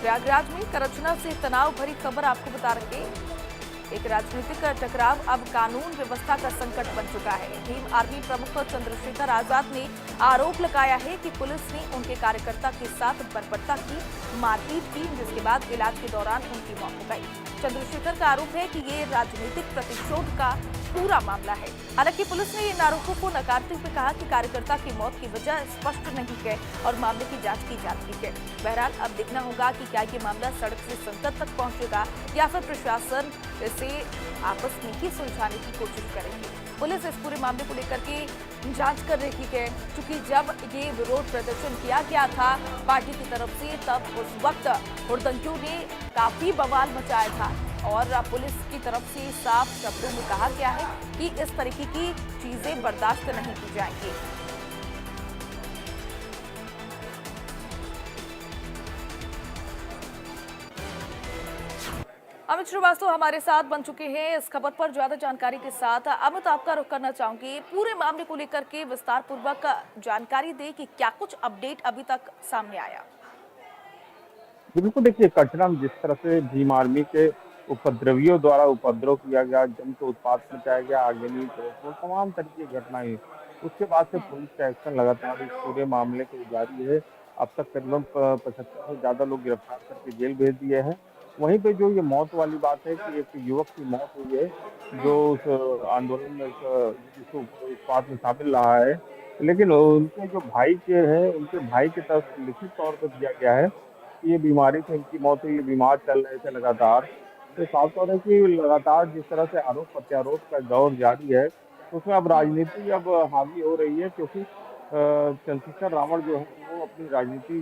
प्रयागराज में करछना से तनाव भरी खबर आपको बता रहे हैं। एक राजनीतिक टकराव अब कानून व्यवस्था का संकट बन चुका है। भीम आर्मी प्रमुख चंद्रशेखर आजाद ने आरोप लगाया है कि पुलिस ने उनके कार्यकर्ता के साथ बर्बरता की, मारपीट की, जिसके बाद इलाज के दौरान उनकी मौत हो गई। चंद्रशेखर का आरोप है कि ये राजनीतिक प्रतिशोध का पूरा मामला है। हालांकि पुलिस ने इन आरोपों को नकारते हुए कहा कि कार्यकर्ता की मौत की वजह स्पष्ट नहीं है और मामले की जांच की जा रही है। बहरहाल अब देखना होगा कि क्या ये मामला सड़क से संसद तक पहुंचेगा या फिर प्रशासन इसे आपस में ही सुलझाने की कोशिश करेगी। पुलिस इस पूरे मामले को लेकर के जांच कर रही है, क्योंकि जब ये विरोध प्रदर्शन किया गया था पार्टी की तरफ से, तब उस वक्त हुड़दंगियों ने काफी बवाल मचाया था और पुलिस की तरफ से साफ शब्दों में कहा गया है कि इस तरीके की चीजें बर्दाश्त नहीं की जाएंगी। अमित श्रीवास्तव हमारे साथ बन चुके हैं इस खबर पर ज्यादा जानकारी के साथ। अमित, आपका रुख करना चाहूंगी, पूरे मामले को लेकर के विस्तार पूर्वक जानकारी दे कि क्या कुछ अपडेट अभी तक सामने आया। बिल्कुल, देखिए कचरा में जिस तरह से भीम आर्मी के उपद्रवियों द्वारा उपद्रव किया गया, जमकर उत्पात मचाया गया, आगजनी, तोड़फोड़, तमाम तरह की घटनाएं, उसके बाद से पुलिस का एक्शन लगातार इस पूरे मामले को जारी है। अब तक करीबन 75 से ज्यादा लोग गिरफ्तार करके जेल भेज दिए हैं। वहीं पे जो ये मौत वाली बात है कि एक युवक की मौत हुई है, जो उस आंदोलन में जिस उत्पात में शामिल रहा है, लेकिन उनके जो भाई के हैं, उनके भाई की तरफ से लिखित तौर पर दिया गया है ये बीमारी से इनकी मौत हुई, ये बीमार चल रहे थे लगातार। तो साफ तौर है कि लगातार जिस तरह से आरोप प्रत्यारोप का दौर जारी है, तो उसमें अब राजनीति अब हावी हो रही है, क्योंकि चंद्रशेखर रावण जो है वो अपनी राजनीति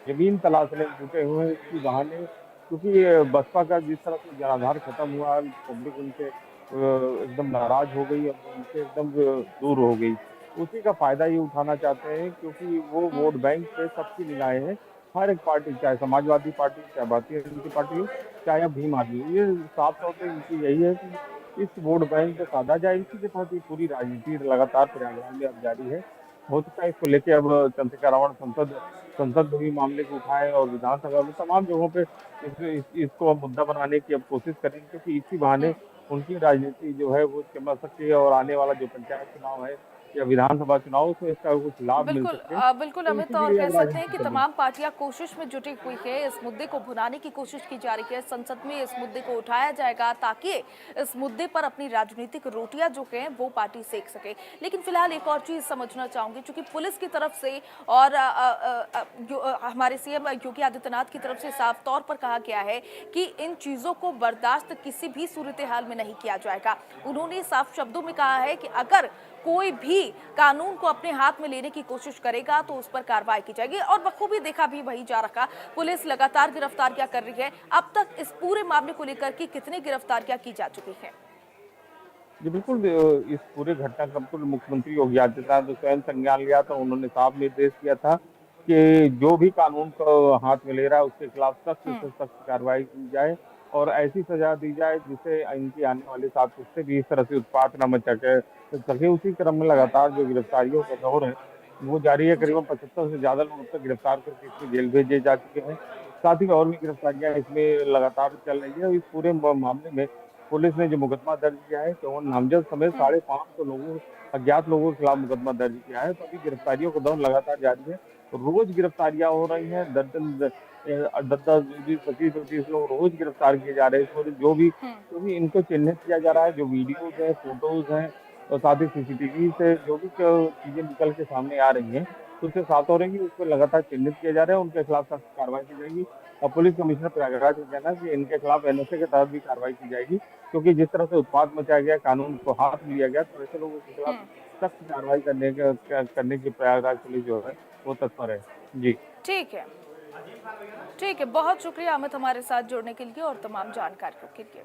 जमीन तलाशने में जुटे हुए हैं इसी बहाने, क्योंकि बसपा का जिस तरह से जनाधार खत्म हुआ, पब्लिक उनसे एकदम नाराज हो गई और उनसे एकदम दूर हो गई। उसी का फायदा ये उठाना चाहते हैं, क्योंकि वो वोट बैंक पे सबकी निगाहें हैं। हर एक पार्टी, चाहे समाजवादी पार्टी, चाहे भारतीय जनता पार्टी हो, चाहे अब भीम आर्मी हो, ये साफ तौर पे इनकी यही है कि इस वोट बैंक को साधा जाए। इसी के तहत ये पूरी राजनीति लगातार प्रयागराज में अब जारी है। हो सकता है इसको लेके अब चंद्रशेखर रावण संसद में भी मामले को उठाए और विधानसभा में तमाम जगहों पे इसको अब मुद्दा बनाने की अब कोशिश करेंगे, क्योंकि इसी बहाने उनकी राजनीति जो है वो चमक सकती है और आने वाला जो पंचायत चुनाव है या विधानसभा चुनाव, उसमें इसका कुछ लाभ मिल बिल्कुल सके, बिल्कुल तो अमित, और इसीलिए कह अब सकते हैं राजनीति कि चल रही है। तमाम पार्टियां कोशिश में जुटी हुई है, इस मुद्दे को भुनाने की कोशिश की जा रही है, संसद में इस मुद्दे को उठाया जाएगा ताकि इस मुद्दे पर अपनी राजनीतिक रोटियां जो हैं वो पार्टी सेक सके। लेकिन फिलहाल एक और चीज समझना चाहूंगी, क्योंकि पुलिस की तरफ से और हमारे सीएम योगी आदित्यनाथ की तरफ से साफ तौर पर कहा गया है कि इन चीजों को बर्दाश्त किसी भी सूरत हाल में नहीं किया जाएगा। उन्होंने साफ शब्दों में कहा है कि अगर कोई भी कानून को अपने हाथ में लेने की कोशिश करेगा तो उस पर कार्रवाई की जाएगी, और बखूबी देखा भी वही जा रखा। पुलिस लगातार गिरफ्तारियां कर रही है। अब तक इस पूरे मामले को लेकर के कितनी गिरफ्तारियां की जा चुकी हैं? जी बिल्कुल, इस पूरे घटना का बिल्कुल मुख्यमंत्री योगी आदित्यनाथ ने स्वयं संज्ञान लिया था। उन्होंने साफ निर्देश दिया था कि जो भी कानून को हाथ में ले रहा है उसके खिलाफ सख्त से सख्त कार्रवाई की जाए और ऐसी सजा दी जाए जिससे इनकी आने वाली साथ से भी इस तरह से उत्पात न मचा सके। उसी क्रम में लगातार जो गिरफ्तारियों का दौर है वो जारी है। जी। करीबन 75 से ज्यादा लोग अब तक गिरफ्तार करके इसमें जेल भेजे जा चुके हैं। साथ ही और भी गिरफ्तारियां इसमें लगातार चल रही है। इस पूरे मामले में पुलिस ने जो मुकदमा दर्ज किया है, 54 नामजद समेत 550 लोगों अज्ञात लोगों के खिलाफ मुकदमा दर्ज किया है। तो अभी गिरफ्तारियों का दौर लगातार जारी है। रोज गिरफ्तारियां हो रही हैं, दर्जन 10-10, 20-20, 25-25 लोग रोज गिरफ्तार किए जा रहे हैं। इसमें जो भी इनको चिन्हित किया जा रहा है, जो वीडियोज है, फोटोज हैं और साथ ही सीसीटीवी से जो भी चीजें निकल के सामने आ रही हैं, तो उससे साफ हो रहा है कि उसको लगातार चिन्हित किया जा रहा है, उनके खिलाफ सख्त कार्रवाई की जाएगी। और पुलिस कमिश्नर प्रयागराज का कहना है कि इनके खिलाफ एनएसए के तहत भी कार्रवाई की जाएगी, क्योंकि जिस तरह से उत्पात मचाया गया, कानून को हाथ में लिया गया, तो ऐसे लोगों के खिलाफ सख्त कार्रवाई करने की प्रयागराज पुलिस जो है वो तत्पर है। जी ठीक है, ठीक है, बहुत शुक्रिया अमित हमारे साथ जुड़ने के लिए और तमाम जानकारियों के लिए।